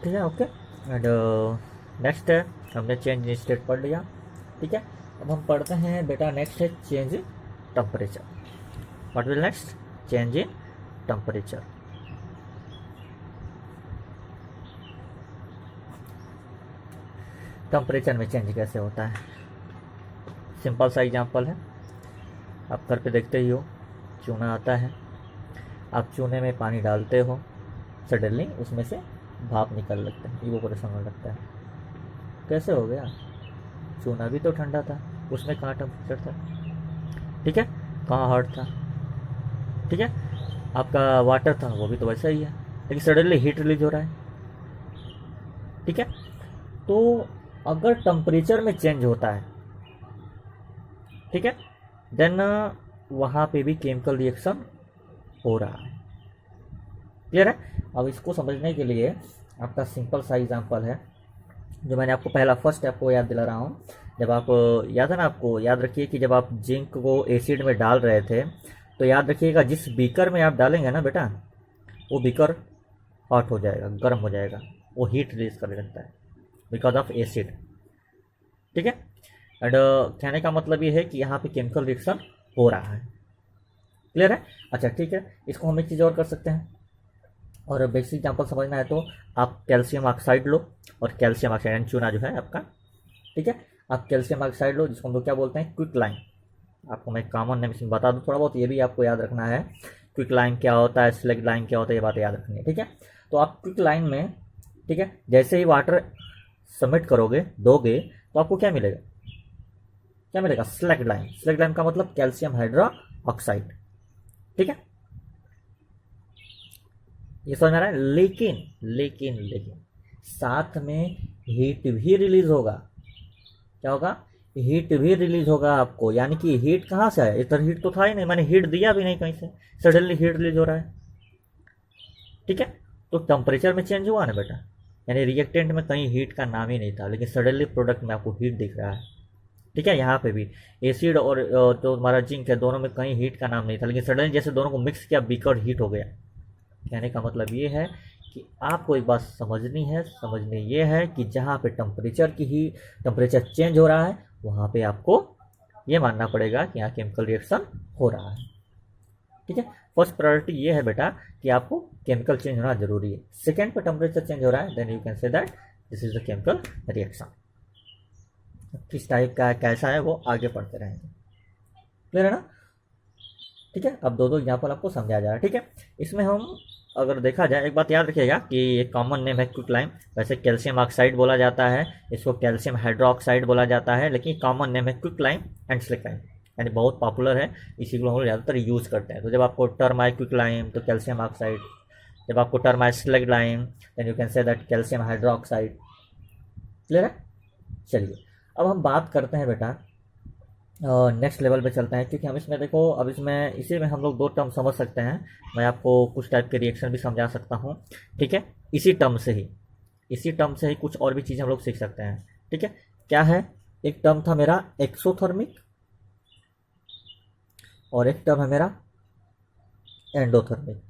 ठीक है, okay. And next है, हमने चेंज इन स्टेट पढ़ लिया। ठीक है, अब हम पढ़ते हैं बेटा, नेक्स्ट है change in temperature. What will next? Change in temperature. Temperature में चेंज कैसे होता है? सिंपल सा एग्जांपल है, आप घर पे देखते ही हो, चूना आता है, आप चूने में पानी डालते हो, सडनली उसमें से भाप निकल लगता है, इवोपोरेशन होने लगता है। कैसे हो गया? चूना भी तो ठंडा था, उसमें कहाँ टेम्परेचर था? ठीक है, कहाँ हार्ड था? ठीक है, आपका वाटर था वो भी तो वैसा ही है, लेकिन सडनली हीट रिलीज हो रहा है। ठीक है, तो अगर टेम्परेचर में चेंज होता है, ठीक है, देन वहाँ पे भी केमिकल रिएक्शन हो रहा है। क्लियर है? अब इसको समझने के लिए आपका सिंपल सा एग्जांपल है, जो मैंने आपको पहला फर्स्ट स्टेप को याद दिला रहा हूँ। जब आप, याद है ना, आपको याद रखिए कि जब आप जिंक को एसिड में डाल रहे थे, तो याद रखिएगा जिस बीकर में आप डालेंगे ना बेटा, वो बीकर हॉट हो जाएगा, गर्म हो जाएगा, वो हीट रिलीज करने लगता है बिकॉज ऑफ एसिड। ठीक है, एंड कहने का मतलब ये है कि यहाँ पे केमिकल रिएक्शन हो रहा है। क्लियर है? अच्छा ठीक है, इसको हम एक चीज़ और कर सकते हैं, और बेसिक एग्जाम्पल समझना है तो आप कैल्शियम ऑक्साइड लो, और कैल्शियम ऑक्साइड चूना जो है आपका, ठीक है, आप कैल्शियम ऑक्साइड लो, जिसको हम लोग क्या बोलते हैं? Quick lime. आपको मैं कॉमन नेम इसमें बता दूँ थोड़ा बहुत, ये भी आपको याद रखना है। क्विक लाइम क्या होता है, स्लग लाइम क्या होता है, ये बात याद रखनी है। ठीक है, तो आप क्विक लाइम में, ठीक है, जैसे ही वाटर सबमिट करोगे, दोगे, तो आपको क्या मिलेगा? क्या मिलेगा? Slug lime. स्लग लाइम का मतलब कैल्शियम हाइड्रो ऑक्साइड। ठीक है, ये समझ में आ रहा है? लेकिन लेकिन लेकिन साथ में हीट भी रिलीज होगा। क्या होगा? हीट भी रिलीज होगा आपको, यानी कि हीट कहाँ से आया? इधर हीट तो था ही नहीं, मैंने हीट दिया भी नहीं कहीं से, सडनली हीट रिलीज हो रहा है। ठीक है, तो टेम्परेचर में चेंज हुआ ना बेटा, यानी रिएक्टेंट में कहीं हीट का नाम ही नहीं था, लेकिन सडनली प्रोडक्ट में आपको हीट दिख रहा है। ठीक है, यहाँ पे भी एसिड और जो हमारा जिंक है, दोनों में कहीं हीट का नाम नहीं था, लेकिन सडनली जैसे दोनों को मिक्स किया, बीकर हीट हो गया। कहने का मतलब ये है कि आपको एक बात समझनी ये है कि जहाँ पे टेम्परेचर चेंज हो रहा है, वहाँ पे आपको ये मानना पड़ेगा कि यहाँ केमिकल रिएक्शन हो रहा है। ठीक है, फर्स्ट प्रायोरिटी ये है बेटा कि आपको केमिकल चेंज होना जरूरी है। सेकेंड पे टेम्परेचर चेंज हो रहा है, then you can say that this is the chemical reaction. किस टाइप का है, कैसा है, वो आगे पढ़ते रहेंगे। क्लियर है ना? ठीक है, अब दो दो एग्जाम्पल आपको समझाया जा रहा है। ठीक है, इसमें हम अगर देखा जाए, एक बात याद रखिएगा कि ये कॉमन नेम है क्विक लाइम, वैसे कैल्शियम ऑक्साइड बोला जाता है, इसको कैल्शियम हाइड्रोक्साइड बोला जाता है, लेकिन कॉमन नेम है quick lime and slaked lime, यानी बहुत पॉपुलर है, इसी को हम लोग ज़्यादातर यूज़ करते हैं। तो जब आपको टर्म आए क्विक लाइम तो कैल्शियम ऑक्साइड, जब आपको टर्म आए slaked lime, then you can say that calcium hydroxide. Clear है? चलिए, अब हम बात करते हैं बेटा, नेक्स्ट लेवल पे चलते हैं, क्योंकि हम इसमें देखो, अब इसमें इसी में हम लोग दो टर्म समझ सकते हैं। मैं आपको कुछ टाइप के रिएक्शन भी समझा सकता हूँ। ठीक है, इसी टर्म से ही कुछ और भी चीज़ें हम लोग सीख सकते हैं। ठीक है, क्या है? एक टर्म था मेरा एक्सोथर्मिक, और एक टर्म है मेरा एंडोथर्मिक।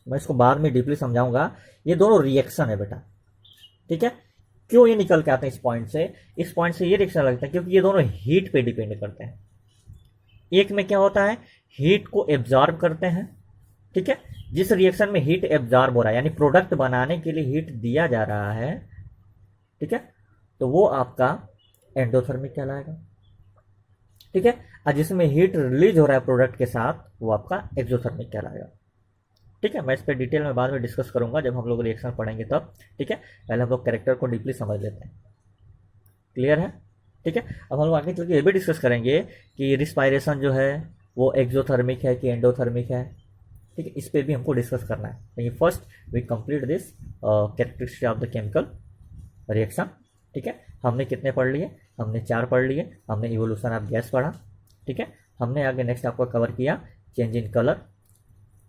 मैं इसको बाद में डीपली समझाऊंगा। ये दोनों रिएक्शन है बेटा। ठीक है, क्यों ये निकल के आते हैं इस पॉइंट से ये रिएक्शन लगता है, क्योंकि ये दोनों हीट पे डिपेंड करते हैं। एक में क्या होता है? हीट को एब्जॉर्ब करते हैं। ठीक है, जिस रिएक्शन में हीट एब्जॉर्ब हो रहा है, यानी प्रोडक्ट बनाने के लिए हीट दिया जा रहा है, ठीक है, तो वो आपका एंडोथर्मिक कहलाएगा। ठीक है, और जिसमें हीट रिलीज हो रहा है प्रोडक्ट के साथ, वो आपका एक्सोथर्मिक कहलाएगा। ठीक है, मैं इस पर डिटेल में बाद में डिस्कस करूंगा जब हम लोग रिएक्शन पढ़ेंगे तब। ठीक है, पहले हम लोग कैरेक्टर को डीपली समझ लेते हैं। क्लियर है? ठीक है, अब हम लोग आगे चल के ये भी डिस्कस करेंगे कि रिस्पायरेशन जो है वो एक्सोथर्मिक है कि एंडोथर्मिक है। ठीक है, इस पर भी हमको डिस्कस करना है, लेकिन first we complete this characteristic of the chemical reaction. ठीक है, हमने कितने पढ़ लिए? हमने 4 पढ़ लिए। हमने इवोल्यूशन ऑफ गैस पढ़ा। ठीक है, हमने आगे नेक्स्ट आपको कवर किया चेंज इन कलर।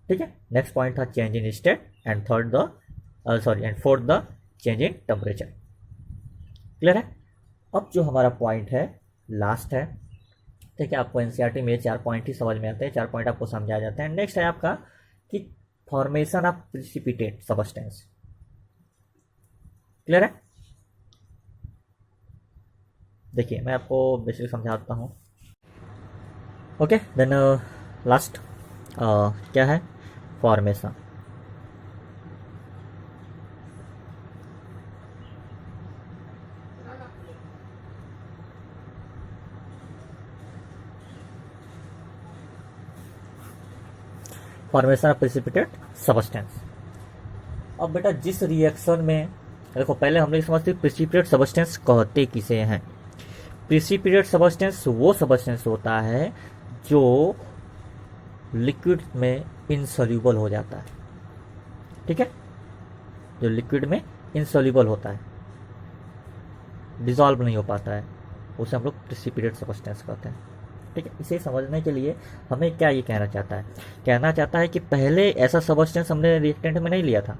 ठीक है, नेक्स्ट पॉइंट था change in state, and fourth the change in temperature. Clear है? अब जो हमारा पॉइंट है लास्ट है, ठीक है, आपको एनसीईआरटी में 4 पॉइंट ही समझ में आते हैं, 4 पॉइंट आपको समझा जाते हैं। नेक्स्ट है आपका कि formation of precipitate substance. Clear है? देखिए मैं आपको बेसिक समझाता हूँ। ओके, देन लास्ट क्या है? Formation. Formation of precipitate substance. अब बेटा जिस रिएक्शन में, देखो पहले हम लोग समझते प्रिसिपिटेट सबस्टेंस कहते किसे हैं। प्रिसिपिटेट सबस्टेंस वो सबस्टेंस होता है जो लिक्विड में इनसॉल्यूबल हो जाता है। ठीक है, जो लिक्विड में इनसॉल्यूबल होता है, डिसॉल्व नहीं हो पाता है, उसे हम लोग प्रिसिपिटेट सबस्टेंस कहते हैं। ठीक है, इसे समझने के लिए हमें क्या ये कहना चाहता है? कहना चाहता है कि पहले ऐसा सबस्टेंस हमने रिएक्टेंट में नहीं लिया था,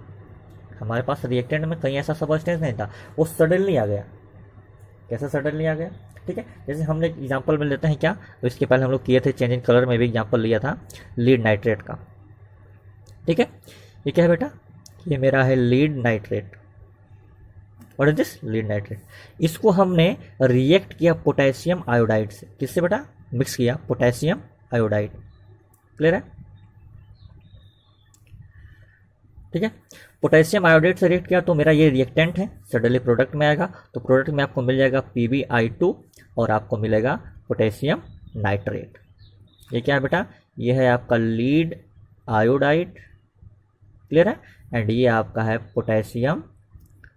हमारे पास रिएक्टेंट में कहीं ऐसा सबस्टेंस नहीं था, वो सडनली आ गया। कैसा सडनली आ गया? ठीक है, जैसे हमने एग्जांपल में लेते हैं क्या, तो इसके पहले हम लोग किए थे चेंज इन कलर में भी एग्जांपल लिया था लीड नाइट्रेट का। ठीक है, ये क्या है बेटा? ये मेरा है lead nitrate. What is this? Lead nitrate. इसको हमने रिएक्ट किया पोटेशियम आयोडाइड से। किससे बेटा? मिक्स किया पोटेशियम आयोडाइड। क्लियर है? ठीक है, पोटेशियम आयोडाइड से रिएक्ट किया तो मेरा ये रिएक्टेंट है, सडनली प्रोडक्ट में आएगा, तो प्रोडक्ट में आपको मिल जाएगा PbI2 और आपको मिलेगा पोटेशियम नाइट्रेट। ये क्या है बेटा? ये है आपका लीड आयोडाइड। क्लियर है? एंड ये आपका है पोटेशियम,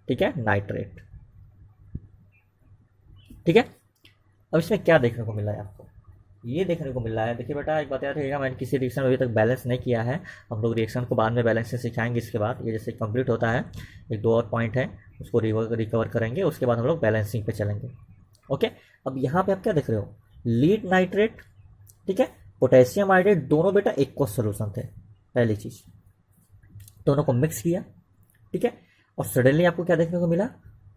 ठीक है, नाइट्रेट। ठीक है, अब इसमें क्या देखने को मिला है आपको? ये देखने को मिल रहा है, देखिए बेटा एक बात याद रखिएगा, मैंने किसी रिएक्शन में अभी तक बैलेंस नहीं किया है, हम लोग रिएक्शन को बाद में बैलेंस से सिखाएंगे। इसके बाद ये जैसे कंप्लीट होता है, एक दो और पॉइंट है उसको रिकवर करेंगे, उसके बाद हम लोग बैलेंसिंग पे चलेंगे। ओके, अब यहाँ पे आप क्या देख रहे हो? लीड नाइट्रेट, ठीक है, पोटेशियम आयोडाइड, दोनों बेटा एक्वस सोल्यूशन थे। पहली चीज, दोनों को मिक्स किया, ठीक है, और सडनली आपको क्या देखने को मिला?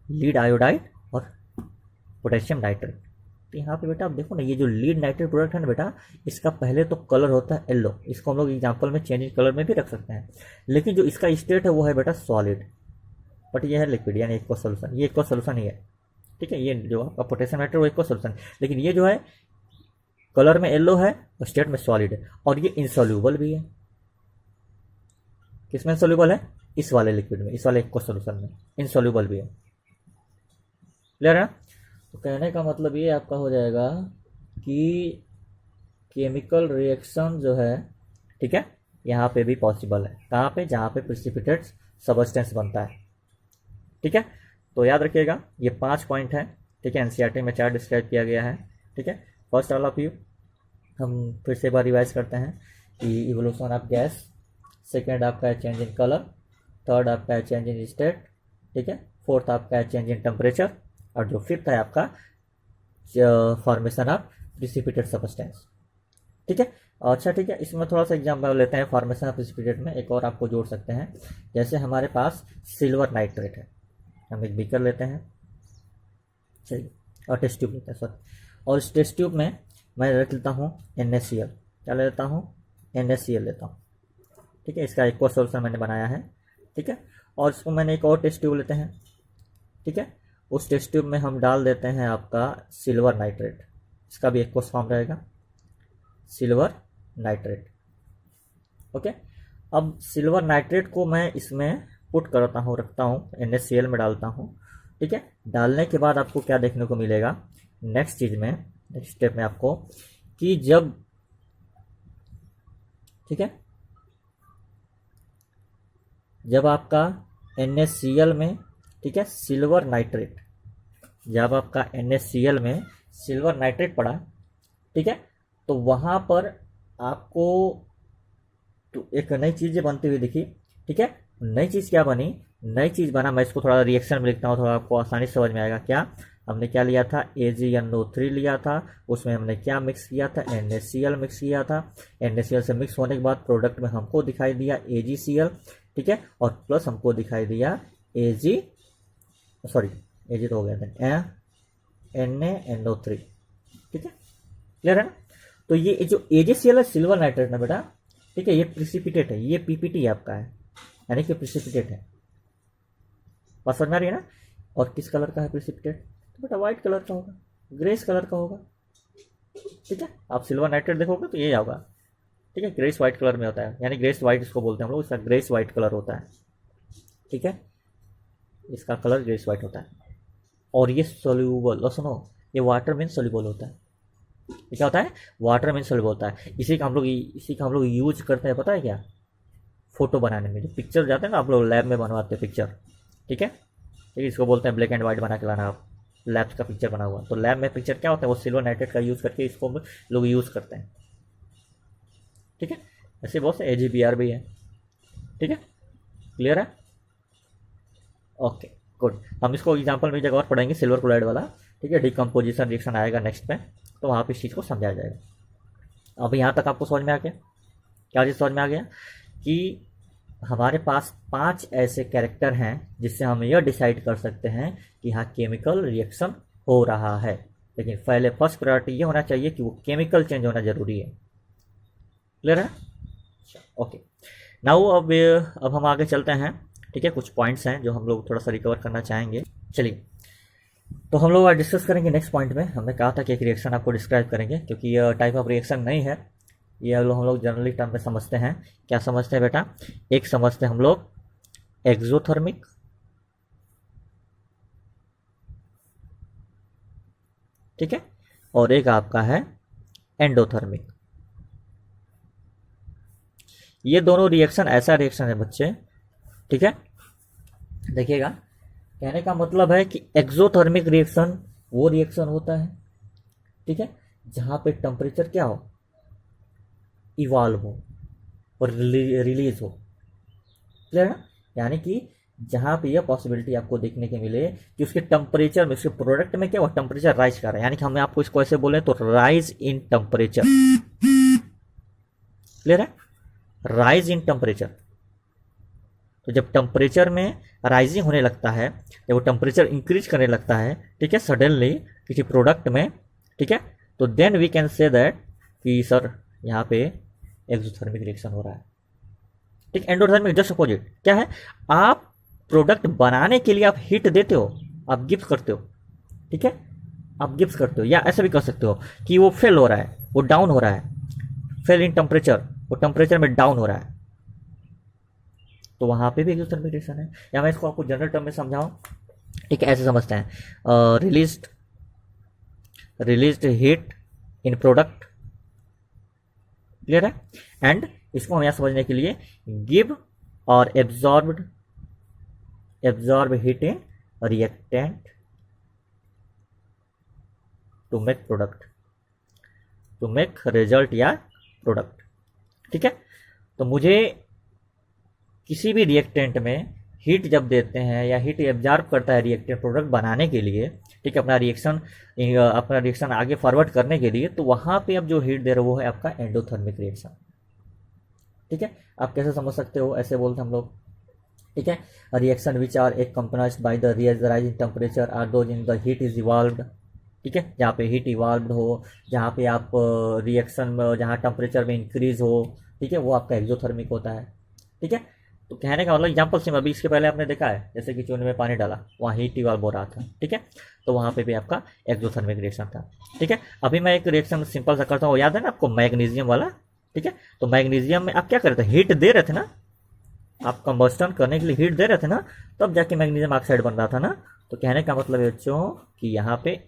लीड आयोडाइड और पोटेशियम नाइट्रेट। तो यहाँ पे बेटा आप देखो ना, ये जो लीड नाइट्रेट प्रोडक्ट है ना बेटा, इसका पहले तो कलर होता है येलो, इसको हम लोग एग्जांपल में चेंज इन कलर में भी रख सकते हैं, लेकिन जो इसका स्टेट है वो है बेटा सॉलिड, बट ये है लिक्विड यानी एक्वस सोल्यूशन। ये एक्वस सोल्यूशन ही है, ठीक है, ये जो आपका पोटेशियम नाइट्रेट वो एक्वस सोल्यूशन, लेकिन ये जो है कलर में येलो है और स्टेट में सॉलिड है, और ये इनसॉल्यूबल भी है। किसमें इनसॉल्यूबल है? इस वाले लिक्विड में, इस वाले एक्वस सोल्यूशन में इनसॉल्यूबल भी है। क्लियर है? तो कहने का मतलब ये आपका हो जाएगा कि केमिकल रिएक्शन जो है, ठीक है, यहाँ पे भी पॉसिबल है। कहाँ पे? जहाँ पे प्रिसिपिटेट सबस्टेंस बनता है। ठीक है, तो याद रखिएगा ये 5 पॉइंट है, ठीक है, एनसीईआरटी में 4 डिस्क्राइब किया गया है। ठीक है, फर्स्ट ऑल ऑफ यू हम फिर से एक बार रिवाइज करते हैं कि इवोल्यूशन ऑफ गैस, सेकेंड आपका है चेंज इन कलर, थर्ड आपका है चेंज इन स्टेट, ठीक है, फोर्थ आपका है चेंज इन टेम्परेचर, और जो फिफ्थ है आपका फॉर्मेशन ऑफ प्रिसिपिटेट सबस्टेंस। ठीक है, अच्छा ठीक है, इसमें थोड़ा सा एग्जाम्पल लेते हैं फॉर्मेशन ऑफ प्रिसिपिटेट में। एक और आपको जोड़ सकते हैं, जैसे हमारे पास सिल्वर नाइट्रेट है, हम एक बीकर लेते हैं, चलिए, और टेस्ट ट्यूब लेते हैं सर, और इस टेस्ट ट्यूब में मैं रख लेता हूँ NaCl। क्या ले लेता हूँ? NaCl लेता हूँ। ठीक है, इसका एक्वस सोल्यूशन मैंने बनाया है। ठीक है, और इसको मैंने एक और टेस्ट ट्यूब लेते हैं। ठीक है, उस टेस्ट ट्यूब में हम डाल देते हैं आपका सिल्वर नाइट्रेट, इसका भी एक्वस फॉर्म रहेगा, सिल्वर नाइट्रेट। ओके, अब सिल्वर नाइट्रेट को मैं इसमें पुट करता हूँ, रखता हूँ, NaCl में डालता हूँ। ठीक है, डालने के बाद आपको क्या देखने को मिलेगा नेक्स्ट चीज में, नेक्स्ट स्टेप में आपको, कि जब, ठीक है, जब आपका NaCl में, ठीक है, सिल्वर नाइट्रेट, जब आपका NaCl में सिल्वर नाइट्रेट पड़ा, ठीक है, तो वहां पर आपको तो एक नई चीज बनती हुई दिखी। ठीक है, नई चीज क्या बनी? नई चीज बना, मैं इसको थोड़ा रिएक्शन में लिखता हूँ, थोड़ा आपको आसानी से समझ में आएगा। क्या हमने क्या लिया था? AgNO3 लिया था, उसमें हमने क्या मिक्स किया था? NaCl मिक्स किया था। NaCl से मिक्स होने के बाद प्रोडक्ट में हमको दिखाई दिया AgCl, ठीक है, और प्लस हमको दिखाई दिया Ag तो हो गया था NaNO3। ठीक है, क्लियर है ना? तो ये जो AgCl है सिल्वर नाइट्रेट ना बेटा, ठीक है, ये प्रिसिपिटेट है, ये पीपीटी आपका है, यानी कि प्रिसिपिटेट है। बात समझ में आ रही है ना। और किस कलर का है प्रिसिपिटेट, तो बेटा व्हाइट कलर का होगा, ग्रेस कलर का होगा। ठीक है, आप सिल्वर नाइट्रेट देखोगे तो ये होगा। ठीक है, ग्रेस व्हाइट कलर में होता है, यानी ग्रेस व्हाइट इसको बोलते हैं हम लोग, इसका ग्रेस व्हाइट कलर होता है। ठीक है, इसका कलर ग्रेस व्हाइट होता है। और ये सोल्यूबल, और सुनो, ये वाटर में सोल्यूबल होता है। ये क्या होता है, वाटर में सोल्यूबल होता है। इसी का हम लोग यूज करते हैं, पता है क्या, फोटो बनाने में। जो पिक्चर जाते हैं ना, आप लोग लैब में बनवाते हैं पिक्चर। ठीक है, ठीक है, इसको बोलते हैं ब्लैक एंड व्हाइट बना के लाना आप, लैब का पिक्चर बना हुआ। तो लैब में पिक्चर क्या होता है, वो सिल्वर नाइट्रेट का यूज़ करके इसको लोग यूज़ करते हैं। ठीक है, ऐसे बहुत से AGBR भी है। ठीक है, क्लियर है। ओके गुड, हम इसको एग्जांपल में जगह और पढ़ेंगे, सिल्वर क्लोराइड वाला। ठीक है, डिकम्पोजिशन रिएक्शन आएगा नेक्स्ट पे, तो वहाँ पे इस चीज़ को समझाया जाएगा। अब यहाँ तक आपको समझ में आ गया, क्या चीज़ समझ में आ गया, कि हमारे पास 5 ऐसे कैरेक्टर हैं जिससे हम यह डिसाइड कर सकते हैं कि हाँ केमिकल रिएक्शन हो रहा है। लेकिन पहले फर्स्ट प्रायोरिटी ये होना चाहिए कि वो केमिकल चेंज होना जरूरी है। क्लियर है। ओके, नाउ अब हम आगे चलते हैं। ठीक है, कुछ पॉइंट्स हैं जो हम लोग थोड़ा सा रिकवर करना चाहेंगे। चलिए, तो हम लोग डिस्कस करेंगे नेक्स्ट पॉइंट में। हमने कहा था कि एक रिएक्शन आपको डिस्क्राइब करेंगे, क्योंकि ये टाइप ऑफ रिएक्शन नहीं है, ये हम लोग जनरली टर्म में समझते हैं। क्या समझते हैं बेटा, एक समझते हैं हम लोग एक्सोथर्मिक, ठीक है, और एक आपका है एंडोथर्मिक। ये दोनों रिएक्शन ऐसा रिएक्शन है बच्चे, ठीक है, देखिएगा, कहने का मतलब है कि एक्सोथर्मिक रिएक्शन वो रिएक्शन होता है, ठीक है, जहां पे टेम्परेचर क्या हो, इवॉल्व हो और रिलीज हो। क्लियर है, यानी कि जहां पे यह पॉसिबिलिटी आपको देखने के मिले कि उसके टेम्परेचर में, उसके प्रोडक्ट में क्या हो, टेम्परेचर राइज कर रहा है, यानी कि हमें आपको इसको ऐसे बोले तो राइज इन टेम्परेचर। क्लियर है, राइज इन टेम्परेचर। तो जब टेम्परेचर में राइजिंग होने लगता है, जब वो टेम्परेचर इंक्रीज करने लगता है, ठीक है, सडनली किसी प्रोडक्ट में, ठीक है, तो then we can say that कि सर यहाँ पे एक्सोथर्मिक रिएक्शन हो रहा है। ठीक, एंडोथर्मिक जस्ट अपोजिट क्या है, आप प्रोडक्ट बनाने के लिए आप हीट देते हो, आप गिफ्ट करते हो, ठीक है, आप गिफ्ट करते हो, या ऐसा भी कर सकते हो कि वो फेल हो रहा है, वो डाउन हो रहा है, फेल इन टेम्परेचर, वो टेम्परेचर में डाउन हो रहा है, तो वहां पे भी एक्सोथर्मिक रिएक्शन है। या मैं इसको आपको जनरल टर्म में समझाऊं, ठीक है, ऐसे समझते हैं, released heat in product. Clear है, एंड इसको हम यहां समझने के लिए गिव और absorb heat in reactant to make product, to make result या प्रोडक्ट। ठीक है, तो मुझे किसी भी रिएक्टेंट में हीट जब देते हैं या हीट एब्जॉर्ब करता है रिएक्टेंट प्रोडक्ट बनाने के लिए, ठीक है, अपना रिएक्शन आगे फॉरवर्ड करने के लिए, तो वहां पे अब जो हीट दे रहे हो वो है आपका एंडोथर्मिक रिएक्शन। ठीक है, आप कैसे समझ सकते हो, ऐसे बोलते हम लोग, ठीक है, reaction which are accompanied by the rising temperature are those in the heat is evolved. ठीक है, जहाँ पे हीट इवॉल्व्ड हो, जहाँ पे आप रिएक्शन में जहाँ टेम्परेचर में इंक्रीज हो, ठीक है, वो आपका एक्सोथर्मिक होता है। ठीक है, तो कहने का मतलब एग्जाम्पल सिम, अभी इसके पहले आपने देखा है जैसे कि चूने में पानी डाला, वहाँ हीट इवॉल्व हो रहा था, ठीक है, तो वहाँ पे भी आपका एक्सोथर्मिक रिएक्शन था। ठीक है, अभी मैं एक रिएक्शन सिंपल सा करता हूँ, याद है ना आपको, मैग्नीशियम वाला। ठीक है, तो मैग्नीशियम में आप क्या कर रहे थे, हीट दे रहे थे ना, आप कंबस्टन करने के लिए हीट दे रहे थे ना, तब जाके मैग्नीशियम ऑक्साइड बन रहा था ना। तो कहने का मतलब है बच्चों कि यहाँ पे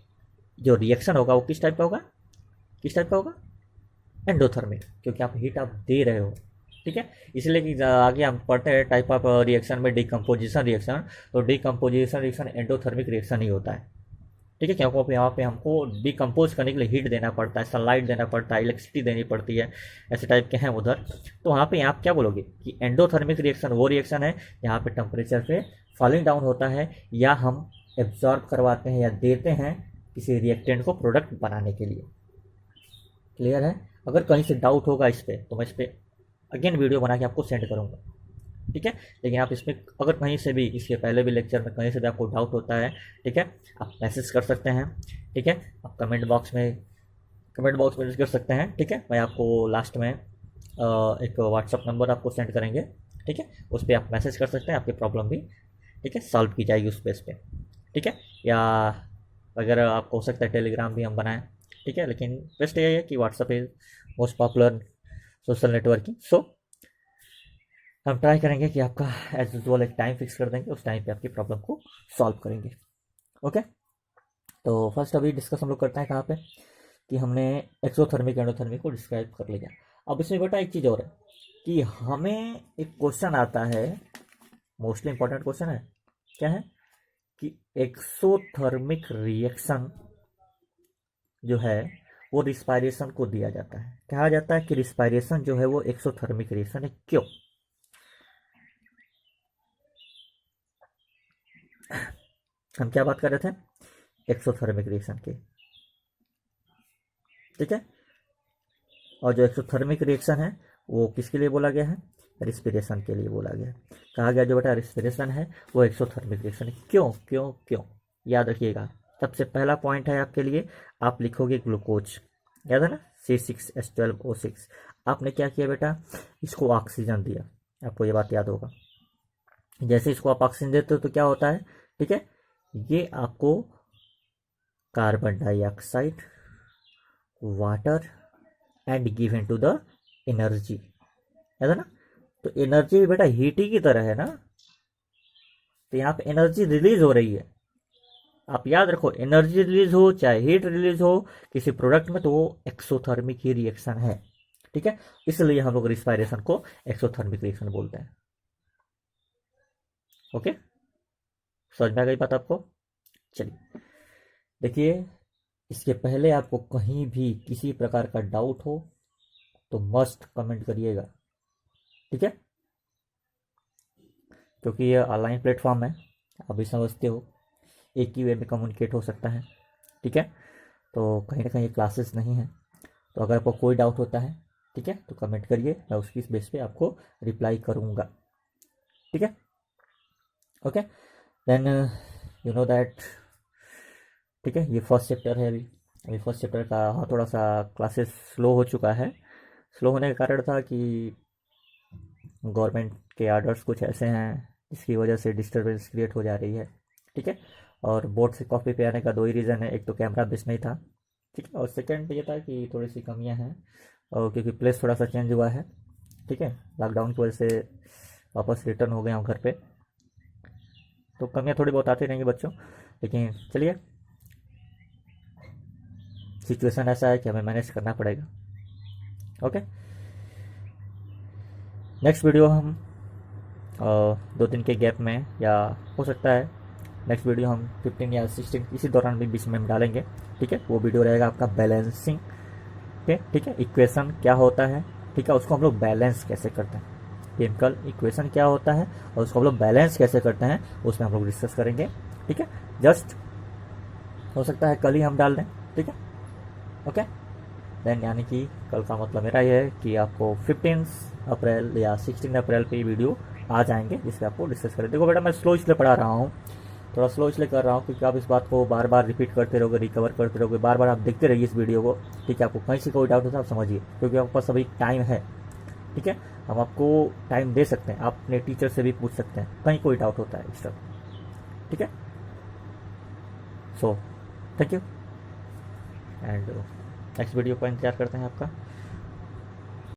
जो रिएक्शन होगा वो किस टाइप का होगा, किस टाइप का होगा, एंडोथर्मिक, क्योंकि आप हीट आप दे रहे हो। ठीक है, इसलिए कि आगे हम पढ़ते हैं टाइप ऑफ रिएक्शन में डिकम्पोजिशन रिएक्शन, तो डिकम्पोजिशन रिएक्शन एंडोथर्मिक रिएक्शन ही होता है। ठीक है, क्योंकि यहाँ पे हमको डिकम्पोज करने के लिए हीट देना पड़ता है, सनलाइट देना पड़ता है, इलेक्ट्रिसिटी देनी पड़ती है, ऐसे टाइप के हैं उधर। तो वहाँ पे आप क्या बोलोगे कि एंडोथर्मिक रिएक्शन वो रिएक्शन है यहाँ पे टेम्परेचर पे फॉलिंग डाउन होता है, या हम एब्जॉर्ब करवाते हैं या देते हैं किसी रिएक्टेंट को प्रोडक्ट बनाने के लिए। क्लियर है, अगर कहीं से डाउट होगा इस पर तो मैं इस पर अगेन वीडियो बना के आपको सेंड करूँगा। ठीक है, लेकिन आप इसमें अगर कहीं से भी, इसके पहले भी लेक्चर में कहीं से भी आपको डाउट होता है, ठीक है, आप मैसेज कर सकते हैं। ठीक है, आप कमेंट बॉक्स में कर सकते हैं। ठीक है, मैं आपको लास्ट में एक व्हाट्सअप नंबर आपको सेंड करेंगे, ठीक है, उस पर आप मैसेज कर सकते हैं, आपकी प्रॉब्लम भी, ठीक है, सॉल्व की जाएगी उस बेस पे, ठीक है। या अगर आपको हो सकता है टेलीग्राम भी हम बनाएं, ठीक है, लेकिन बेस्ट यही है कि WhatsApp is most popular social networking. So हम ट्राई करेंगे कि आपका एज यूजल एक टाइम फिक्स कर देंगे, उस टाइम पे आपकी प्रॉब्लम को सॉल्व करेंगे। ओके, तो फर्स्ट अभी डिस्कस हम लोग करते हैं कहाँ पे, कि हमने एक्सोथर्मिक एंडोथर्मिक को डिस्क्राइब कर लिया। अब इसमें बेटा एक चीज़ और है कि हमें एक क्वेश्चन आता है, मोस्टली इंपॉर्टेंट क्वेश्चन है, क्या है कि एक्सोथर्मिक रिएक्शन जो है वो रिस्पायरेशन को दिया जाता है, कहा जाता है कि रिस्पायरेशन जो है वो एक्सोथर्मिक रिएक्शन है। क्यों? हम क्या बात कर रहे थे? एक्सोथर्मिक रिएक्शन की, ठीक है। और जो एक्सोथर्मिक रिएक्शन है वो किसके लिए बोला गया है? रिस्पिरेशन के लिए बोला गया है। कहा गया जो बेटा रिस्पिरेशन है वो एक्सोथर्मिक रिएक्शन है। क्यों क्यों क्यों? याद रखिएगा, सबसे पहला पॉइंट है आपके लिए, आप लिखोगे ग्लूकोज, याद है ना, C6H12O6। आपने क्या किया बेटा? इसको ऑक्सीजन दिया, आपको ये बात याद होगा। जैसे इसको आप ऑक्सीजन देते हो तो क्या होता है, ठीक है, ये आपको carbon dioxide, water and give into the energy, है ना। तो एनर्जी भी बेटा हीट ही की तरह है ना, तो यहाँ पे एनर्जी रिलीज हो रही है। आप याद रखो, एनर्जी रिलीज हो चाहे हीट रिलीज हो किसी प्रोडक्ट में, तो वो एक्सोथर्मिक ही रिएक्शन है, ठीक है। इसलिए हम लोग रिस्पायरेशन को एक्सोथर्मिक रिएक्शन बोलते हैं। ओके, समझ में आ गई बात आपको? चलिए देखिए, इसके पहले आपको कहीं भी किसी प्रकार का डाउट हो तो मस्ट कमेंट करिएगा, ठीक है, क्योंकि ये ऑनलाइन प्लेटफॉर्म है, आप भी समझते हो, एक ही वे में कम्युनिकेट हो सकता है, ठीक है। तो कहीं ना कहीं क्लासेस नहीं है, तो अगर आपको कोई डाउट होता है, ठीक है, तो कमेंट करिए, मैं उसकी बेस पे आपको रिप्लाई करूँगा, ठीक है। Okay, then you know that, ठीक है, ये फर्स्ट चैप्टर है अभी फर्स्ट चैप्टर का हाँ थोड़ा सा क्लासेस स्लो हो चुका है। स्लो होने का कारण था कि गवर्नमेंट के आर्डर्स कुछ ऐसे हैं जिसकी वजह से डिस्टर्बेंस क्रिएट हो जा रही है, ठीक है। और बोर्ड से कॉपी पे आने का दो ही रीज़न है, एक तो कैमरा बेस नहीं था, ठीक है, और सेकंड ये था कि थोड़ी सी कमियां हैं, और क्योंकि प्लेस थोड़ा सा चेंज हुआ है, ठीक है, लॉकडाउन की वजह से वापस रिटर्न हो गया हूँ घर पे, तो कमियां थोड़ी बहुत आती रहेंगी बच्चों, लेकिन चलिए, सिचुएशन ऐसा है कि हमें मैनेज करना पड़ेगा। ओके, नेक्स्ट वीडियो हम 2 दिन के गैप में, या हो सकता है नेक्स्ट वीडियो हम 15 या 16 इसी दौरान भी बीच में हम डालेंगे, ठीक है। वो वीडियो रहेगा आपका बैलेंसिंग के, ठीक है, इक्वेशन क्या होता है, ठीक है, उसको हम लोग बैलेंस कैसे करते हैं, केमिकल इक्वेशन क्या होता है और उसको हम लोग बैलेंस कैसे करते हैं, उसमें हम लोग डिस्कस करेंगे, ठीक है। जस्ट हो सकता है कल ही हम डाल दें, ठीक है। ओके, देन यानी कि कल का मतलब मेरा ये है कि आपको 15 अप्रैल या 16 अप्रैल पे वीडियो आ जाएंगे जिससे आपको डिस्कस करें। देखो बेटा, मैं स्लो इसलिए पढ़ा रहा हूँ, थोड़ा स्लो इसलिए कर रहा हूँ क्योंकि आप इस बात को बार बार रिपीट करते रहोगे, रिकवर करते रहोगे, बार बार आप देखते रहिए इस वीडियो को, ठीक है। आपको कहीं से कोई डाउट होता है आप समझिए, क्योंकि आपके पास अभी टाइम है, ठीक है, हम आपको टाइम दे सकते हैं, आप अपने टीचर से भी पूछ सकते हैं कहीं कोई डाउट होता है एक्स्ट्रा, ठीक है। So thank you, and next video का इंतजार करते हैं आपका।